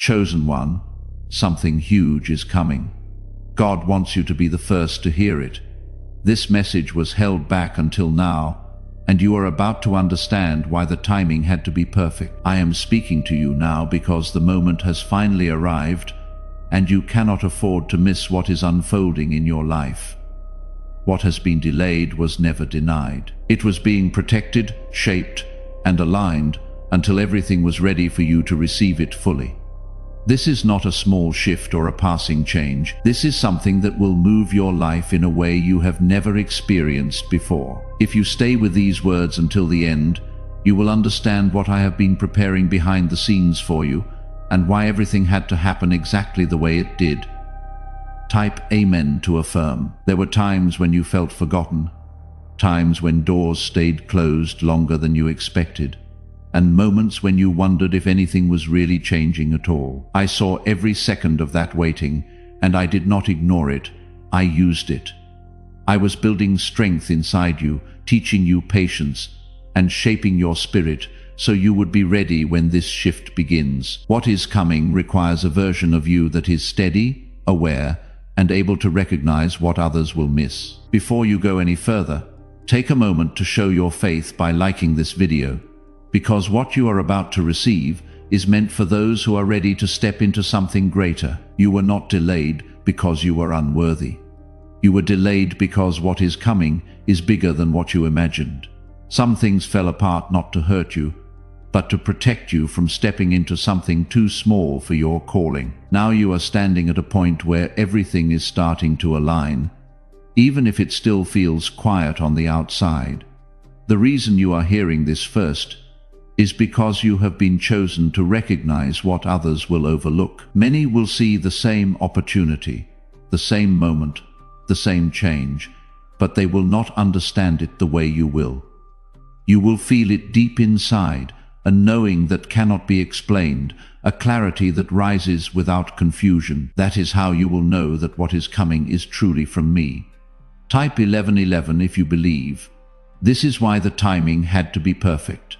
Chosen one, something huge is coming. God wants you to be the first to hear it. This message was held back until now, and you are about to understand why the timing had to be perfect. I am speaking to you now because the moment has finally arrived, and you cannot afford to miss what is unfolding in your life. What has been delayed was never denied. It was being protected, shaped, and aligned until everything was ready for you to receive it fully. This is not a small shift or a passing change. This is something that will move your life in a way you have never experienced before. If you stay with these words until the end, you will understand what I have been preparing behind the scenes for you, and why everything had to happen exactly the way it did. Type Amen to affirm. There were times when you felt forgotten, times when doors stayed closed longer than you expected, and moments when you wondered if anything was really changing at all. I saw every second of that waiting, and I did not ignore it. I used it. I was building strength inside you, teaching you patience, and shaping your spirit so you would be ready when this shift begins. What is coming requires a version of you that is steady, aware, and able to recognize what others will miss. Before you go any further, take a moment to show your faith by liking this video, because what you are about to receive is meant for those who are ready to step into something greater. You were not delayed because you were unworthy. You were delayed because what is coming is bigger than what you imagined. Some things fell apart not to hurt you, but to protect you from stepping into something too small for your calling. Now you are standing at a point where everything is starting to align, even if it still feels quiet on the outside. The reason you are hearing this first is because you have been chosen to recognize what others will overlook. Many will see the same opportunity, the same moment, the same change, but they will not understand it the way you will. You will feel it deep inside, a knowing that cannot be explained, a clarity that rises without confusion. That is how you will know that what is coming is truly from me. Type 1111 if you believe. This is why the timing had to be perfect.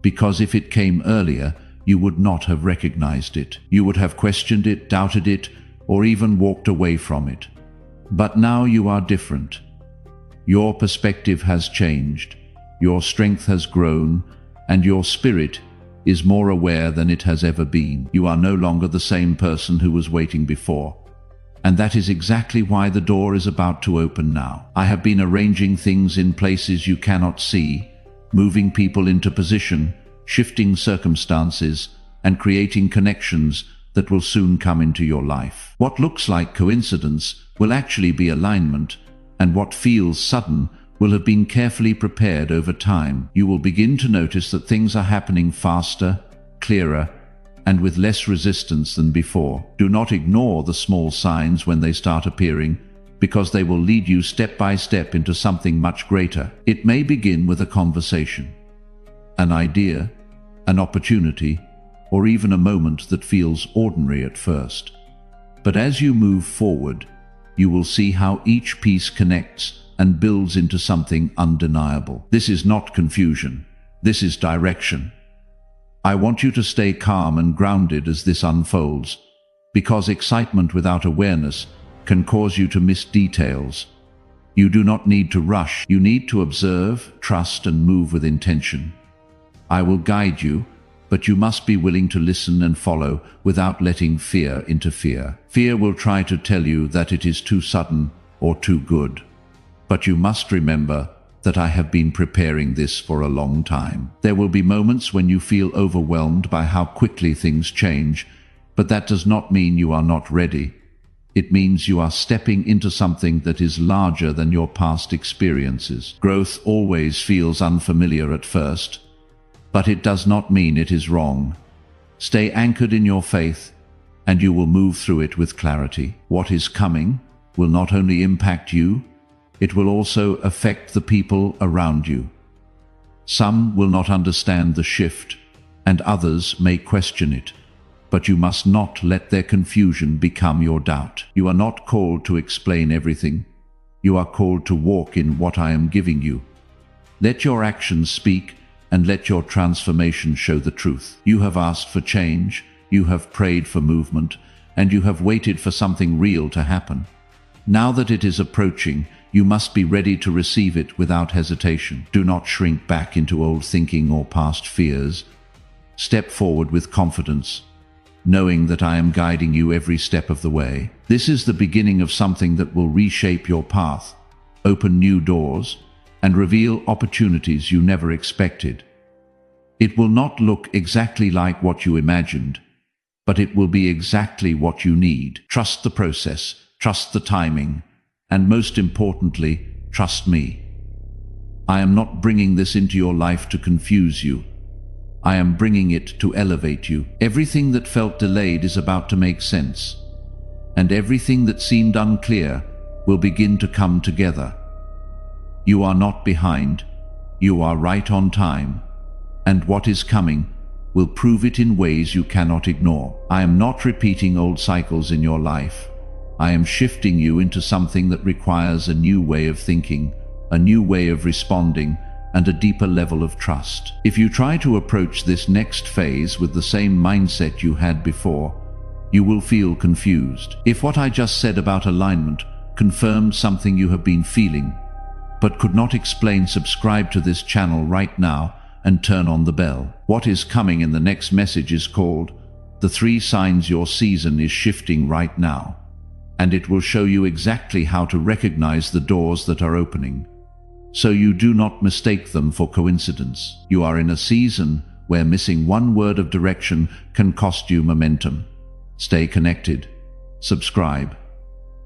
Because if it came earlier, you would not have recognized it. You would have questioned it, doubted it, or even walked away from it. But now you are different. Your perspective has changed, your strength has grown, and your spirit is more aware than it has ever been. You are no longer the same person who was waiting before. And that is exactly why the door is about to open now. I have been arranging things in places you cannot see, moving people into position, shifting circumstances, and creating connections that will soon come into your life. What looks like coincidence will actually be alignment, and what feels sudden will have been carefully prepared over time. You will begin to notice that things are happening faster, clearer, and with less resistance than before. Do not ignore the small signs when they start appearing, because they will lead you step by step into something much greater. It may begin with a conversation, an idea, an opportunity, or even a moment that feels ordinary at first. But as you move forward, you will see how each piece connects and builds into something undeniable. This is not confusion. This is direction. I want you to stay calm and grounded as this unfolds, because excitement without awareness can cause you to miss details. You do not need to rush. You need to observe, trust, and move with intention. I will guide you, but you must be willing to listen and follow without letting fear interfere. Fear will try to tell you that it is too sudden or too good. But you must remember that I have been preparing this for a long time. There will be moments when you feel overwhelmed by how quickly things change, but that does not mean you are not ready. It means you are stepping into something that is larger than your past experiences. Growth always feels unfamiliar at first, but it does not mean it is wrong. Stay anchored in your faith, and you will move through it with clarity. What is coming will not only impact you, it will also affect the people around you. Some will not understand the shift, and others may question it. But you must not let their confusion become your doubt. You are not called to explain everything. You are called to walk in what I am giving you. Let your actions speak, and let your transformation show the truth. You have asked for change, you have prayed for movement, and you have waited for something real to happen. Now that it is approaching, you must be ready to receive it without hesitation. Do not shrink back into old thinking or past fears. Step forward with confidence, knowing that I am guiding you every step of the way. This is the beginning of something that will reshape your path, open new doors, and reveal opportunities you never expected. It will not look exactly like what you imagined, but it will be exactly what you need. Trust the process, trust the timing, and most importantly, trust me. I am not bringing this into your life to confuse you. I am bringing it to elevate you. Everything that felt delayed is about to make sense, and everything that seemed unclear will begin to come together. You are not behind, you are right on time, and what is coming will prove it in ways you cannot ignore. I am not repeating old cycles in your life. I am shifting you into something that requires a new way of thinking, a new way of responding, and a deeper level of trust. If you try to approach this next phase with the same mindset you had before, you will feel confused. If what I just said about alignment confirmed something you have been feeling, but could not explain, subscribe to this channel right now and turn on the bell. What is coming in the next message is called The 3 Signs Your Season is Shifting Right Now, and it will show you exactly how to recognize the doors that are opening, so you do not mistake them for coincidence. You are in a season where missing one word of direction can cost you momentum. Stay connected, subscribe,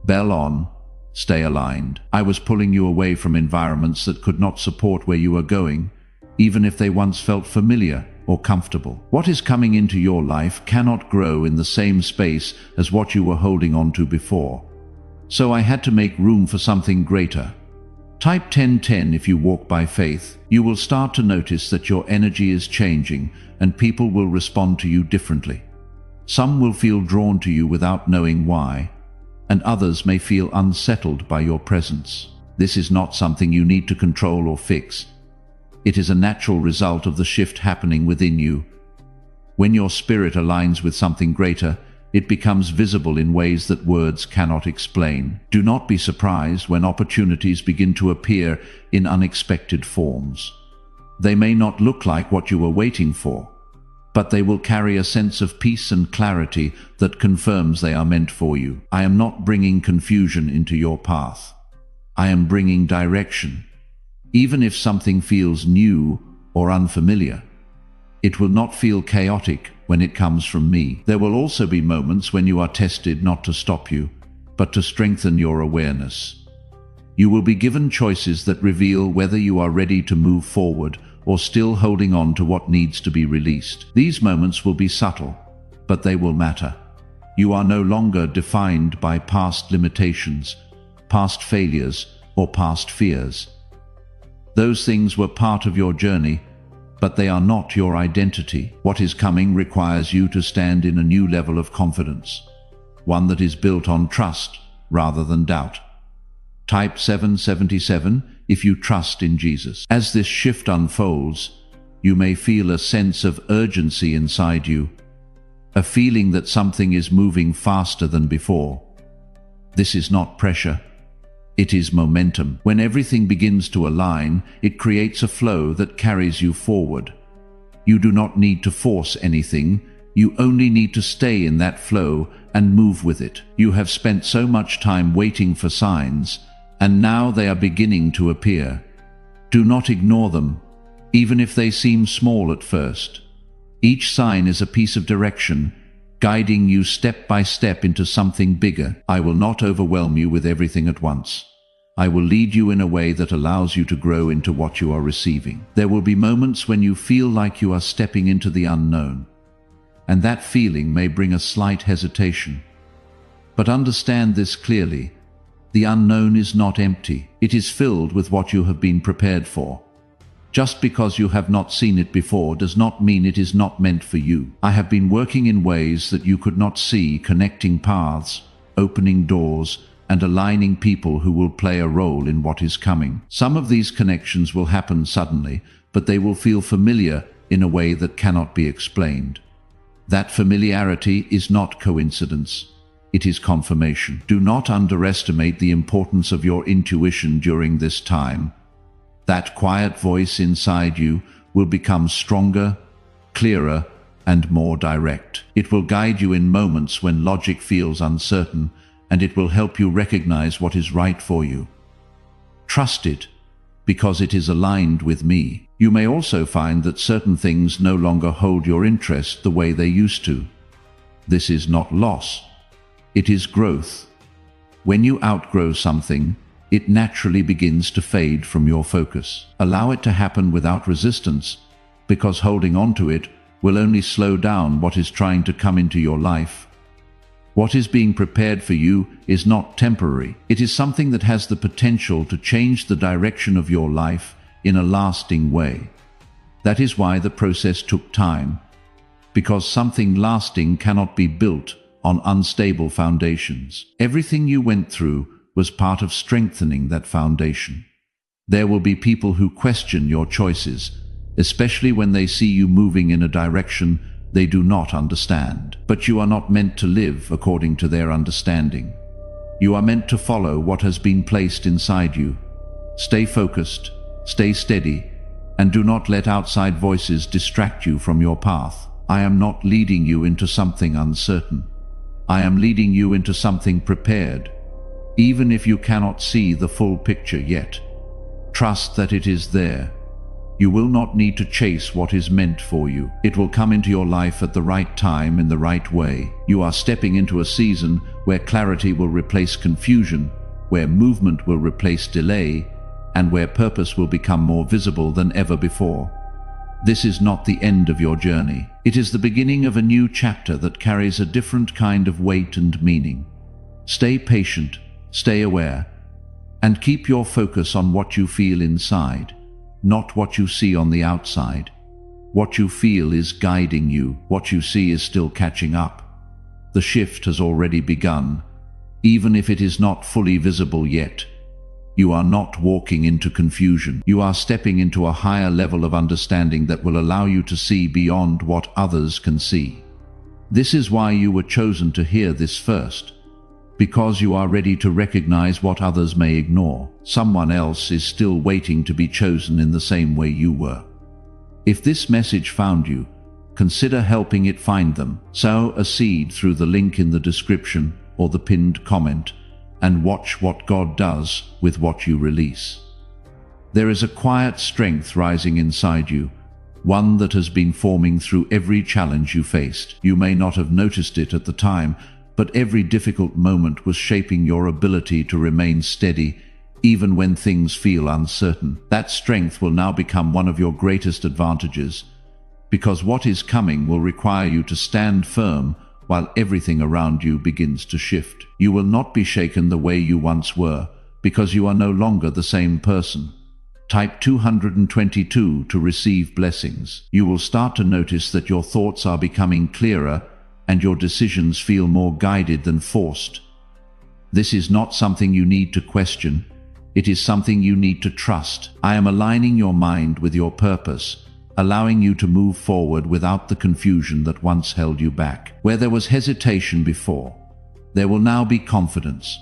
bell on, stay aligned. I was pulling you away from environments that could not support where you are going, even if they once felt familiar or comfortable. What is coming into your life cannot grow in the same space as what you were holding on to before. So I had to make room for something greater. Type 1010 if you walk by faith. You will start to notice that your energy is changing and people will respond to you differently. Some will feel drawn to you without knowing why, and others may feel unsettled by your presence. This is not something you need to control or fix. It is a natural result of the shift happening within you. When your spirit aligns with something greater, it becomes visible in ways that words cannot explain. Do not be surprised when opportunities begin to appear in unexpected forms. They may not look like what you were waiting for, but they will carry a sense of peace and clarity that confirms they are meant for you. I am not bringing confusion into your path. I am bringing direction. Even if something feels new or unfamiliar, it will not feel chaotic when it comes from me. There will also be moments when you are tested, not to stop you, but to strengthen your awareness. You will be given choices that reveal whether you are ready to move forward or still holding on to what needs to be released. These moments will be subtle, but they will matter. You are no longer defined by past limitations, past failures, or past fears. Those things were part of your journey, but they are not your identity. What is coming requires you to stand in a new level of confidence, one that is built on trust rather than doubt. Type 777 if you trust in Jesus. As this shift unfolds, you may feel a sense of urgency inside you, a feeling that something is moving faster than before. This is not pressure. It is momentum. When everything begins to align, it creates a flow that carries you forward. You do not need to force anything. You only need to stay in that flow and move with it. You have spent so much time waiting for signs, and now they are beginning to appear. Do not ignore them, even if they seem small at first. Each sign is a piece of direction, guiding you step by step into something bigger. I will not overwhelm you with everything at once. I will lead you in a way that allows you to grow into what you are receiving. There will be moments when you feel like you are stepping into the unknown, and that feeling may bring a slight hesitation. But understand this clearly: the unknown is not empty. It is filled with what you have been prepared for. Just because you have not seen it before does not mean it is not meant for you. I have been working in ways that you could not see, connecting paths, opening doors, and aligning people who will play a role in what is coming. Some of these connections will happen suddenly, but they will feel familiar in a way that cannot be explained. That familiarity is not coincidence. It is confirmation. Do not underestimate the importance of your intuition during this time. That quiet voice inside you will become stronger, clearer, and more direct. It will guide you in moments when logic feels uncertain, and it will help you recognize what is right for you. Trust it, because it is aligned with me. You may also find that certain things no longer hold your interest the way they used to. This is not loss. It is growth. When you outgrow something, it naturally begins to fade from your focus. Allow it to happen without resistance, because holding on to it will only slow down what is trying to come into your life. What is being prepared for you is not temporary. It is something that has the potential to change the direction of your life in a lasting way. That is why the process took time, because something lasting cannot be built on unstable foundations. Everything you went through was part of strengthening that foundation. There will be people who question your choices, especially when they see you moving in a direction they do not understand. But you are not meant to live according to their understanding. You are meant to follow what has been placed inside you. Stay focused, stay steady, and do not let outside voices distract you from your path. I am not leading you into something uncertain. I am leading you into something prepared. Even if you cannot see the full picture yet, trust that it is there. You will not need to chase what is meant for you. It will come into your life at the right time in the right way. You are stepping into a season where clarity will replace confusion, where movement will replace delay, and where purpose will become more visible than ever before. This is not the end of your journey. It is the beginning of a new chapter that carries a different kind of weight and meaning. Stay patient, stay aware, and keep your focus on what you feel inside, not what you see on the outside. What you feel is guiding you. What you see is still catching up. The shift has already begun, even if it is not fully visible yet. You are not walking into confusion. You are stepping into a higher level of understanding that will allow you to see beyond what others can see. This is why you were chosen to hear this first, because you are ready to recognize what others may ignore. Someone else is still waiting to be chosen in the same way you were. If this message found you, consider helping it find them. Sow a seed through the link in the description or the pinned comment, and watch what God does with what you release. There is a quiet strength rising inside you, one that has been forming through every challenge you faced. You may not have noticed it at the time, but every difficult moment was shaping your ability to remain steady, even when things feel uncertain. That strength will now become one of your greatest advantages, because what is coming will require you to stand firm while everything around you begins to shift. You will not be shaken the way you once were, because you are no longer the same person. Type 222 to receive blessings. You will start to notice that your thoughts are becoming clearer and your decisions feel more guided than forced. This is not something you need to question. It is something you need to trust. I am aligning your mind with your purpose, allowing you to move forward without the confusion that once held you back. Where there was hesitation before, there will now be confidence.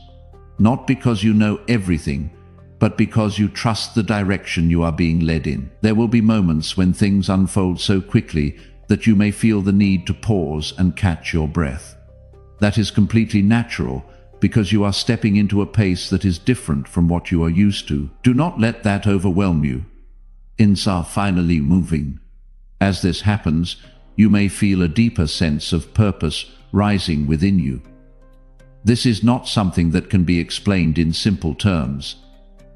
Not because you know everything, but because you trust the direction you are being led in. There will be moments when things unfold so quickly that you may feel the need to pause and catch your breath. That is completely natural, because you are stepping into a pace that is different from what you are used to. Do not let that overwhelm you. Things are finally moving. As this happens, you may feel a deeper sense of purpose rising within you. This is not something that can be explained in simple terms.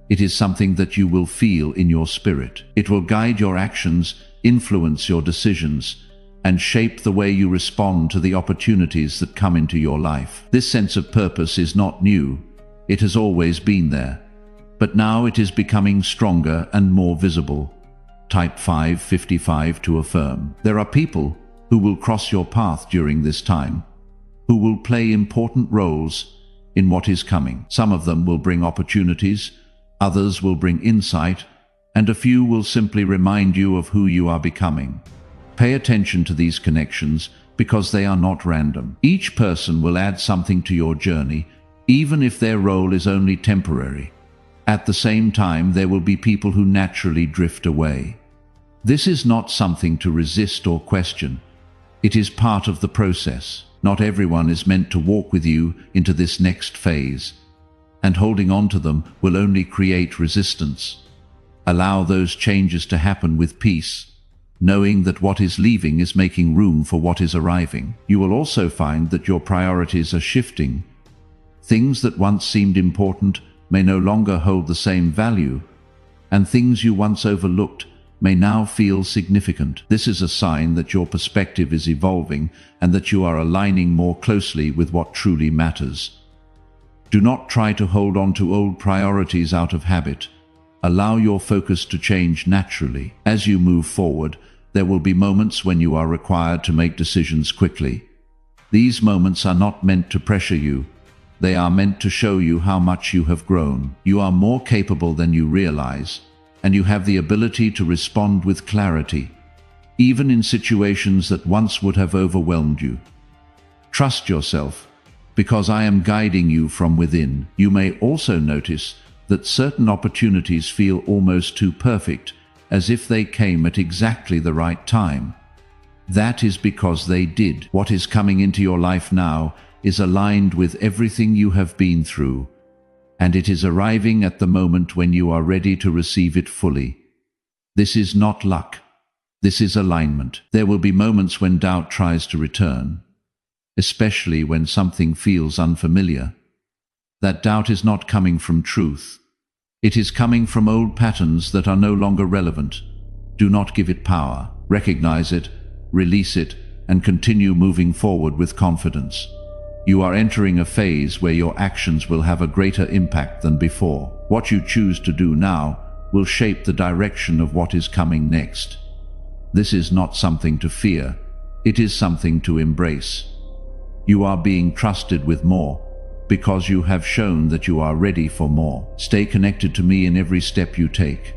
It is something that you will feel in your spirit. It will guide your actions, influence your decisions, and shape the way you respond to the opportunities that come into your life. This sense of purpose is not new. It has always been there. But now it is becoming stronger and more visible. Type 555 to affirm. There are people who will cross your path during this time, who will play important roles in what is coming. Some of them will bring opportunities, others will bring insight, and a few will simply remind you of who you are becoming. Pay attention to these connections, because they are not random. Each person will add something to your journey, even if their role is only temporary. At the same time, there will be people who naturally drift away. This is not something to resist or question. It is part of the process. Not everyone is meant to walk with you into this next phase, and holding on to them will only create resistance. Allow those changes to happen with peace, knowing that what is leaving is making room for what is arriving. You will also find that your priorities are shifting. Things that once seemed important may no longer hold the same value, and things you once overlooked may now feel significant. This is a sign that your perspective is evolving and that you are aligning more closely with what truly matters. Do not try to hold on to old priorities out of habit. Allow your focus to change naturally. As you move forward, there will be moments when you are required to make decisions quickly. These moments are not meant to pressure you. They are meant to show you how much you have grown. You are more capable than you realize, and you have the ability to respond with clarity, even in situations that once would have overwhelmed you. Trust yourself, because I am guiding you from within. You may also notice that certain opportunities feel almost too perfect, as if they came at exactly the right time. That is because they did. What is coming into your life now is aligned with everything you have been through, and it is arriving at the moment when you are ready to receive it fully. This is not luck. This is alignment. There will be moments when doubt tries to return, especially when something feels unfamiliar. That doubt is not coming from truth. It is coming from old patterns that are no longer relevant. Do not give it power. Recognize it, release it, and continue moving forward with confidence. You are entering a phase where your actions will have a greater impact than before. What you choose to do now will shape the direction of what is coming next. This is not something to fear. It is something to embrace. You are being trusted with more, because you have shown that you are ready for more. Stay connected to me in every step you take.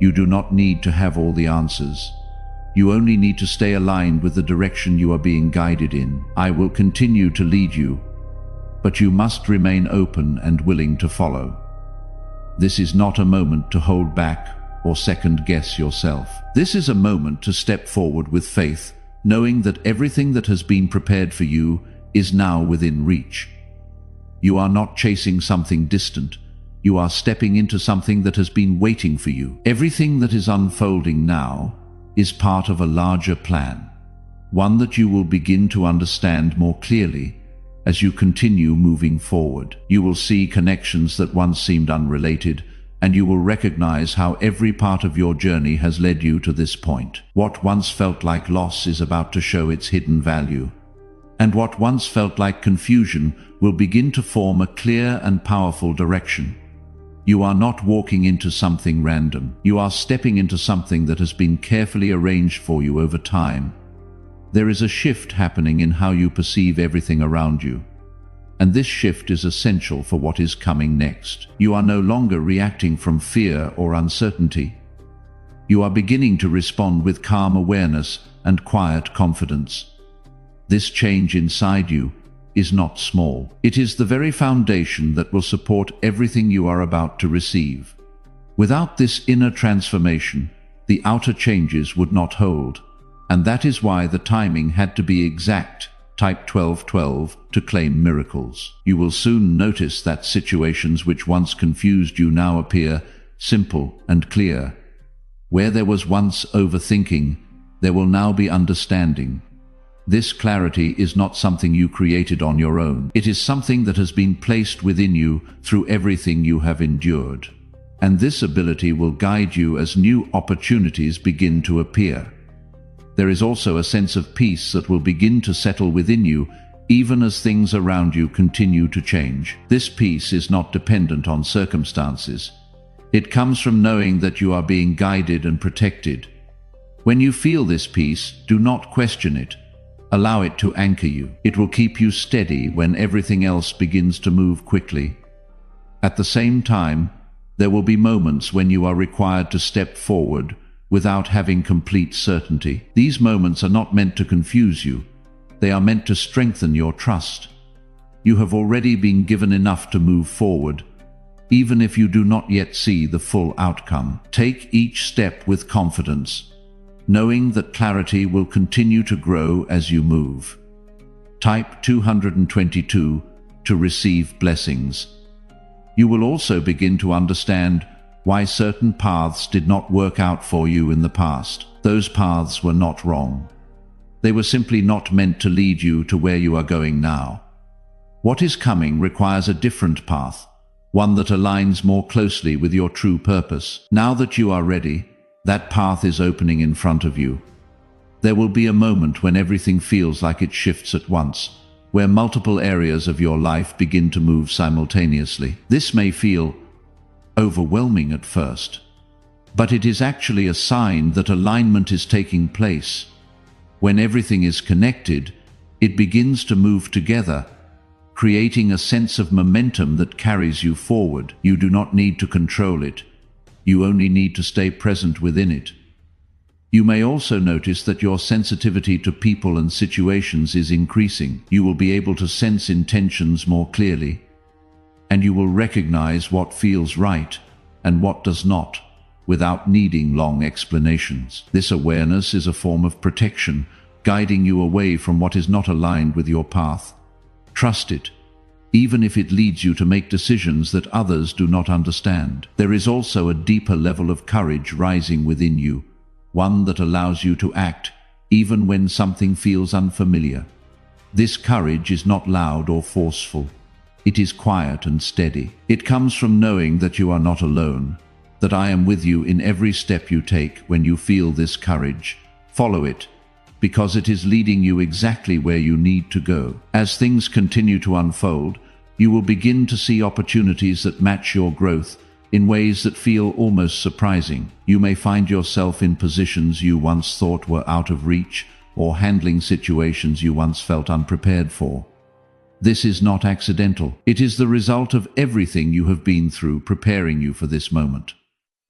You do not need to have all the answers. You only need to stay aligned with the direction you are being guided in. I will continue to lead you, but you must remain open and willing to follow. This is not a moment to hold back or second-guess yourself. This is a moment to step forward with faith, knowing that everything that has been prepared for you is now within reach. You are not chasing something distant. You are stepping into something that has been waiting for you. Everything that is unfolding now is part of a larger plan, one that you will begin to understand more clearly as you continue moving forward. You will see connections that once seemed unrelated, and you will recognize how every part of your journey has led you to this point. What once felt like loss is about to show its hidden value, and what once felt like confusion will begin to form a clear and powerful direction. You are not walking into something random. You are stepping into something that has been carefully arranged for you over time. There is a shift happening in how you perceive everything around you, and this shift is essential for what is coming next. You are no longer reacting from fear or uncertainty. You are beginning to respond with calm awareness and quiet confidence. This change inside you is not small. It is the very foundation that will support everything you are about to receive. Without this inner transformation, the outer changes would not hold, and that is why the timing had to be exact, type 1212, to claim miracles. You will soon notice that situations which once confused you now appear simple and clear. Where there was once overthinking, there will now be understanding. This clarity is not something you created on your own. It is something that has been placed within you through everything you have endured. And this ability will guide you as new opportunities begin to appear. There is also a sense of peace that will begin to settle within you, even as things around you continue to change. This peace is not dependent on circumstances. It comes from knowing that you are being guided and protected. When you feel this peace, do not question it. Allow it to anchor you. It will keep you steady when everything else begins to move quickly. At the same time, there will be moments when you are required to step forward without having complete certainty. These moments are not meant to confuse you. They are meant to strengthen your trust. You have already been given enough to move forward, even if you do not yet see the full outcome. Take each step with confidence, knowing that clarity will continue to grow as you move. Type 222 to receive blessings. You will also begin to understand why certain paths did not work out for you in the past. Those paths were not wrong. They were simply not meant to lead you to where you are going now. What is coming requires a different path, one that aligns more closely with your true purpose. Now that you are ready, that path is opening in front of you. There will be a moment when everything feels like it shifts at once, where multiple areas of your life begin to move simultaneously. This may feel overwhelming at first, but it is actually a sign that alignment is taking place. When everything is connected, it begins to move together, creating a sense of momentum that carries you forward. You do not need to control it. You only need to stay present within it. You may also notice that your sensitivity to people and situations is increasing. You will be able to sense intentions more clearly, and you will recognize what feels right and what does not, without needing long explanations. This awareness is a form of protection, guiding you away from what is not aligned with your path. Trust it, even if it leads you to make decisions that others do not understand. There is also a deeper level of courage rising within you, one that allows you to act even when something feels unfamiliar. This courage is not loud or forceful. It is quiet and steady. It comes from knowing that you are not alone, that I am with you in every step you take. When you feel this courage, follow it, because it is leading you exactly where you need to go. As things continue to unfold, you will begin to see opportunities that match your growth in ways that feel almost surprising. You may find yourself in positions you once thought were out of reach, or handling situations you once felt unprepared for. This is not accidental. It is the result of everything you have been through preparing you for this moment.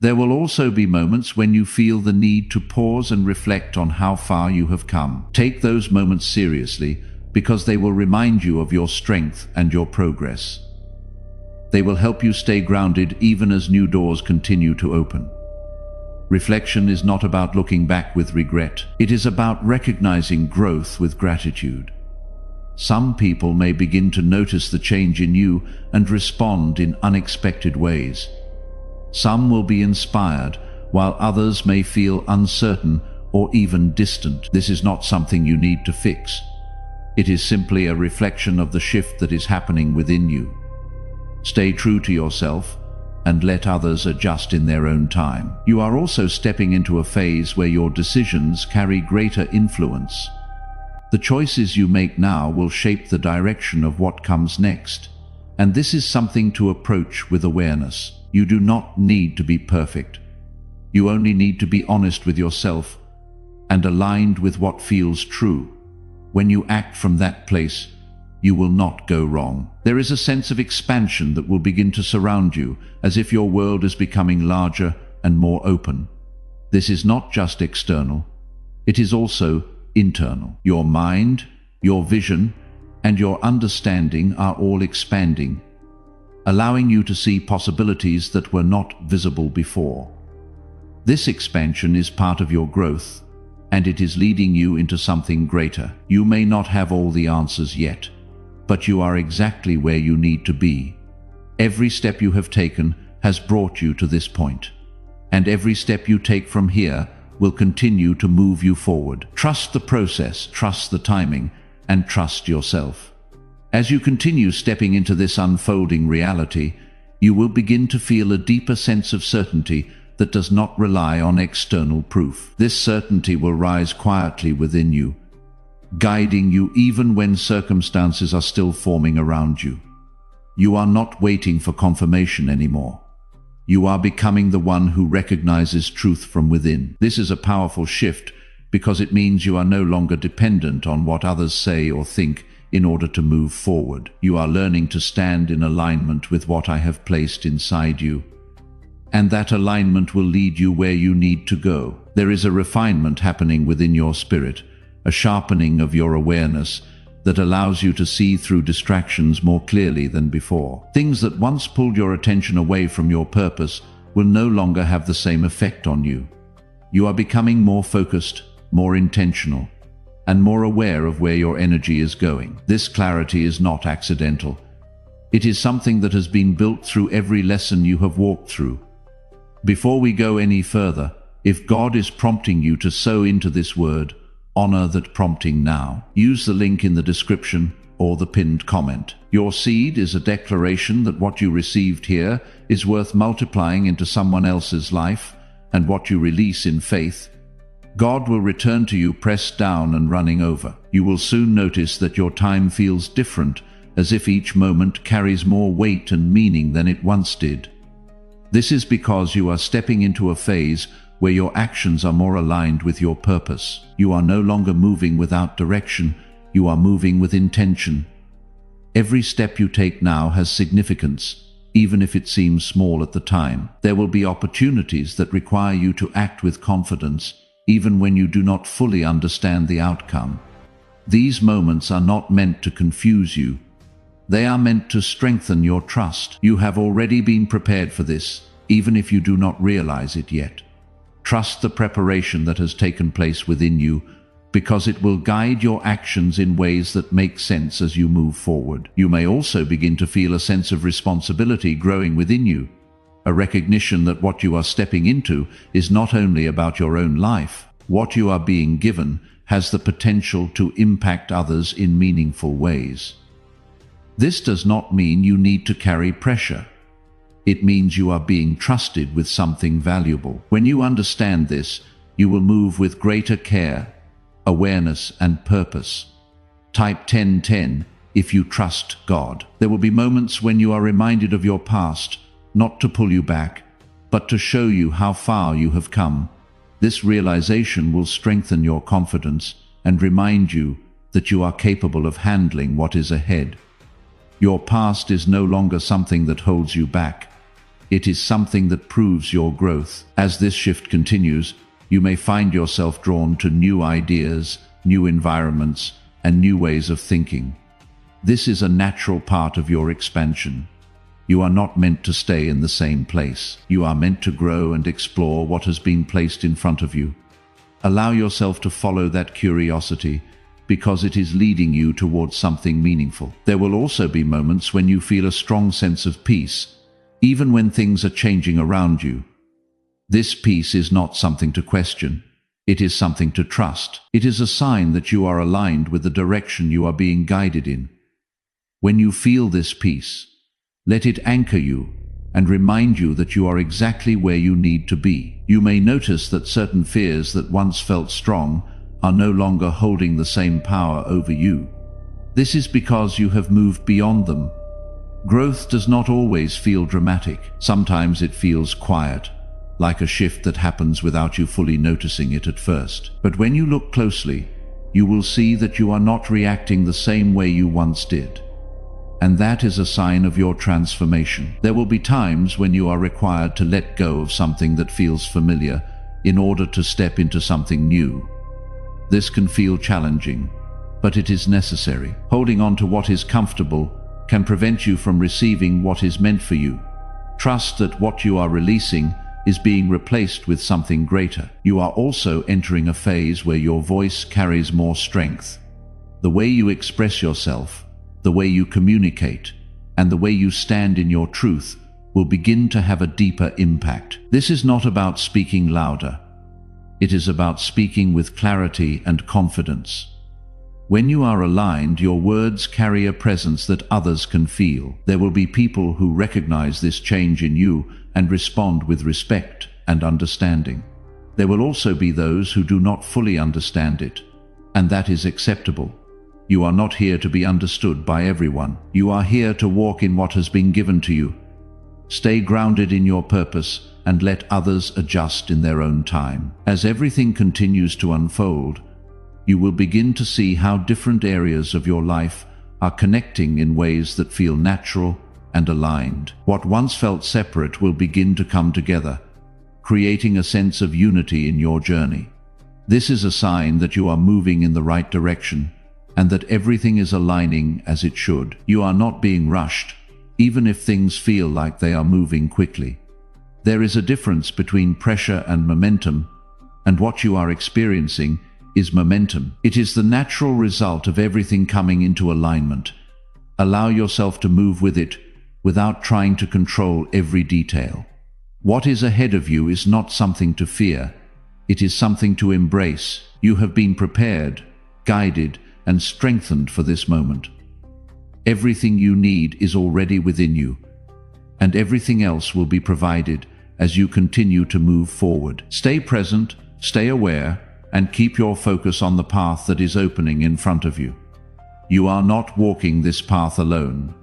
There will also be moments when you feel the need to pause and reflect on how far you have come. Take those moments seriously, because they will remind you of your strength and your progress. They will help you stay grounded even as new doors continue to open. Reflection is not about looking back with regret. It is about recognizing growth with gratitude. Some people may begin to notice the change in you and respond in unexpected ways. Some will be inspired, while others may feel uncertain or even distant. This is not something you need to fix. It is simply a reflection of the shift that is happening within you. Stay true to yourself and let others adjust in their own time. You are also stepping into a phase where your decisions carry greater influence. The choices you make now will shape the direction of what comes next, and this is something to approach with awareness. You do not need to be perfect. You only need to be honest with yourself and aligned with what feels true. When you act from that place, you will not go wrong. There is a sense of expansion that will begin to surround you, as if your world is becoming larger and more open. This is not just external, it is also internal. Your mind, your vision, and your understanding are all expanding, allowing you to see possibilities that were not visible before. This expansion is part of your growth, and it is leading you into something greater. You may not have all the answers yet, but you are exactly where you need to be. Every step you have taken has brought you to this point, and every step you take from here will continue to move you forward. Trust the process, trust the timing, and trust yourself. As you continue stepping into this unfolding reality, you will begin to feel a deeper sense of certainty that does not rely on external proof. This certainty will rise quietly within you, guiding you even when circumstances are still forming around you. You are not waiting for confirmation anymore. You are becoming the one who recognizes truth from within. This is a powerful shift because it means you are no longer dependent on what others say or think in order to move forward. You are learning to stand in alignment with what I have placed inside you, and that alignment will lead you where you need to go. There is a refinement happening within your spirit, a sharpening of your awareness that allows you to see through distractions more clearly than before. Things that once pulled your attention away from your purpose will no longer have the same effect on you. You are becoming more focused, more intentional, and more aware of where your energy is going. This clarity is not accidental. It is something that has been built through every lesson you have walked through. Before we go any further, if God is prompting you to sow into this word, honor that prompting now. Use the link in the description or the pinned comment. Your seed is a declaration that what you received here is worth multiplying into someone else's life, and what you release in faith, God will return to you pressed down and running over. You will soon notice that your time feels different, as if each moment carries more weight and meaning than it once did. This is because you are stepping into a phase where your actions are more aligned with your purpose. You are no longer moving without direction, you are moving with intention. Every step you take now has significance, even if it seems small at the time. There will be opportunities that require you to act with confidence, even when you do not fully understand the outcome. These moments are not meant to confuse you. They are meant to strengthen your trust. You have already been prepared for this, even if you do not realize it yet. Trust the preparation that has taken place within you, because it will guide your actions in ways that make sense as you move forward. You may also begin to feel a sense of responsibility growing within you, a recognition that what you are stepping into is not only about your own life. What you are being given has the potential to impact others in meaningful ways. This does not mean you need to carry pressure. It means you are being trusted with something valuable. When you understand this, you will move with greater care, awareness, and purpose. Type 1010 if you trust God. There will be moments when you are reminded of your past, not to pull you back, but to show you how far you have come. This realization will strengthen your confidence and remind you that you are capable of handling what is ahead. Your past is no longer something that holds you back. It is something that proves your growth. As this shift continues, you may find yourself drawn to new ideas, new environments, and new ways of thinking. This is a natural part of your expansion. You are not meant to stay in the same place. You are meant to grow and explore what has been placed in front of you. Allow yourself to follow that curiosity, because it is leading you towards something meaningful. There will also be moments when you feel a strong sense of peace, even when things are changing around you. This peace is not something to question. It is something to trust. It is a sign that you are aligned with the direction you are being guided in. When you feel this peace, let it anchor you and remind you that you are exactly where you need to be. You may notice that certain fears that once felt strong are no longer holding the same power over you. This is because you have moved beyond them. Growth does not always feel dramatic. Sometimes it feels quiet, like a shift that happens without you fully noticing it at first. But when you look closely, you will see that you are not reacting the same way you once did. And that is a sign of your transformation. There will be times when you are required to let go of something that feels familiar in order to step into something new. This can feel challenging, but it is necessary. Holding on to what is comfortable can prevent you from receiving what is meant for you. Trust that what you are releasing is being replaced with something greater. You are also entering a phase where your voice carries more strength. The way you express yourself, the way you communicate, and the way you stand in your truth will begin to have a deeper impact. This is not about speaking louder. It is about speaking with clarity and confidence. When you are aligned, your words carry a presence that others can feel. There will be people who recognize this change in you and respond with respect and understanding. There will also be those who do not fully understand it, and that is acceptable. You are not here to be understood by everyone. You are here to walk in what has been given to you. Stay grounded in your purpose and let others adjust in their own time. As everything continues to unfold, you will begin to see how different areas of your life are connecting in ways that feel natural and aligned. What once felt separate will begin to come together, creating a sense of unity in your journey. This is a sign that you are moving in the right direction and that everything is aligning as it should. You are not being rushed, even if things feel like they are moving quickly. There is a difference between pressure and momentum, and what you are experiencing is momentum. It is the natural result of everything coming into alignment. Allow yourself to move with it without trying to control every detail. What is ahead of you is not something to fear. It is something to embrace. You have been prepared, guided, and strengthened for this moment. Everything you need is already within you, and everything else will be provided as you continue to move forward. Stay present, stay aware, and keep your focus on the path that is opening in front of you. You are not walking this path alone.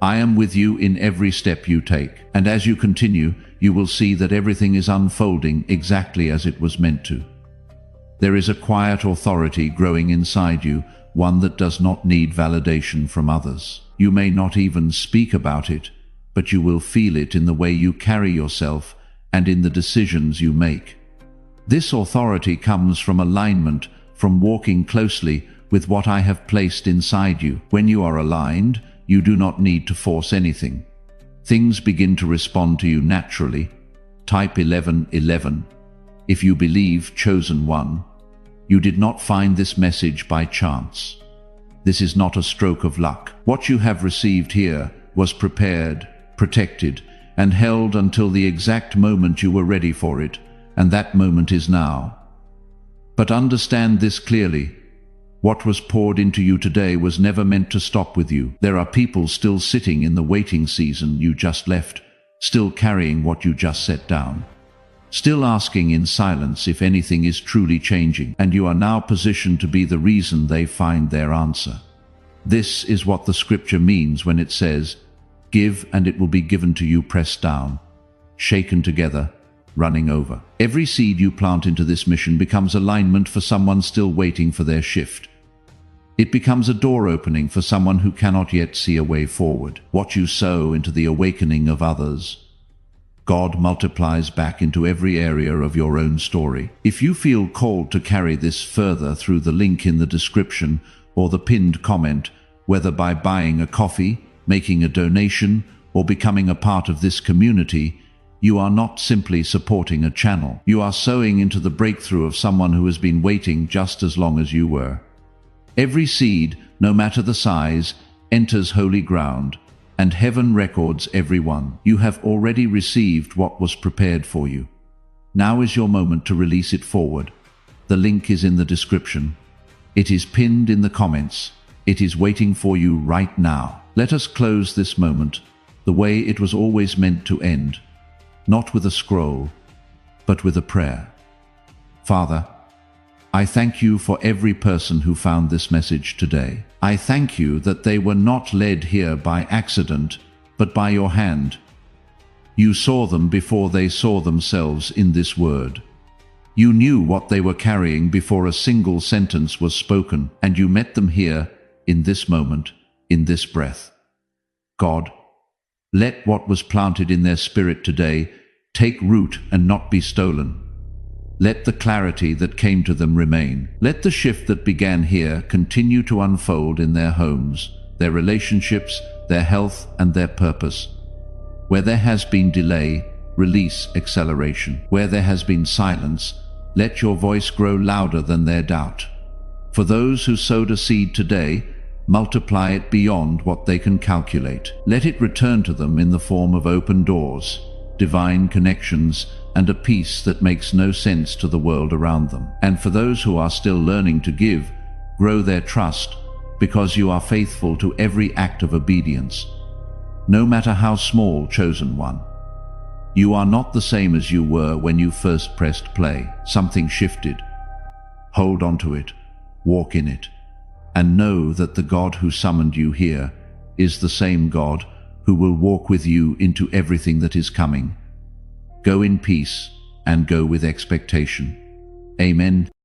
I am with you in every step you take, and as you continue, you will see that everything is unfolding exactly as it was meant to. There is a quiet authority growing inside you, one that does not need validation from others. You may not even speak about it, but you will feel it in the way you carry yourself and in the decisions you make. This authority comes from alignment, from walking closely with what I have placed inside you. When you are aligned, you do not need to force anything. Things begin to respond to you naturally. Type 1111. If you believe, chosen one, you did not find this message by chance. This is not a stroke of luck. What you have received here was prepared, protected, and held until the exact moment you were ready for it, and that moment is now. But understand this clearly. What was poured into you today was never meant to stop with you. There are people still sitting in the waiting season you just left, still carrying what you just set down, still asking in silence if anything is truly changing, and you are now positioned to be the reason they find their answer. This is what the scripture means when it says, "Give and it will be given to you, pressed down, shaken together, running over." Every seed you plant into this mission becomes alignment for someone still waiting for their shift. It becomes a door opening for someone who cannot yet see a way forward. What you sow into the awakening of others, God multiplies back into every area of your own story. If you feel called to carry this further through the link in the description or the pinned comment, whether by buying a coffee, making a donation, or becoming a part of this community, you are not simply supporting a channel. You are sowing into the breakthrough of someone who has been waiting just as long as you were. Every seed, no matter the size, enters holy ground, and heaven records every one. You have already received what was prepared for you. Now is your moment to release it forward. The link is in the description. It is pinned in the comments. It is waiting for you right now. Let us close this moment the way it was always meant to end, not with a scroll, but with a prayer. Father, I thank you for every person who found this message today. I thank you that they were not led here by accident, but by your hand. You saw them before they saw themselves in this word. You knew what they were carrying before a single sentence was spoken, and you met them here, in this moment, in this breath. God, let what was planted in their spirit today take root and not be stolen. Let the clarity that came to them remain. Let the shift that began here continue to unfold in their homes, their relationships, their health, and their purpose. Where there has been delay, release acceleration. Where there has been silence, let your voice grow louder than their doubt. For those who sowed a seed today, multiply it beyond what they can calculate. Let it return to them in the form of open doors, divine connections, and a peace that makes no sense to the world around them. And for those who are still learning to give, grow their trust, because you are faithful to every act of obedience. No matter how small, chosen one, you are not the same as you were when you first pressed play. Something shifted. Hold on to it, walk in it, and know that the God who summoned you here is the same God who will walk with you into everything that is coming. Go in peace and go with expectation. Amen.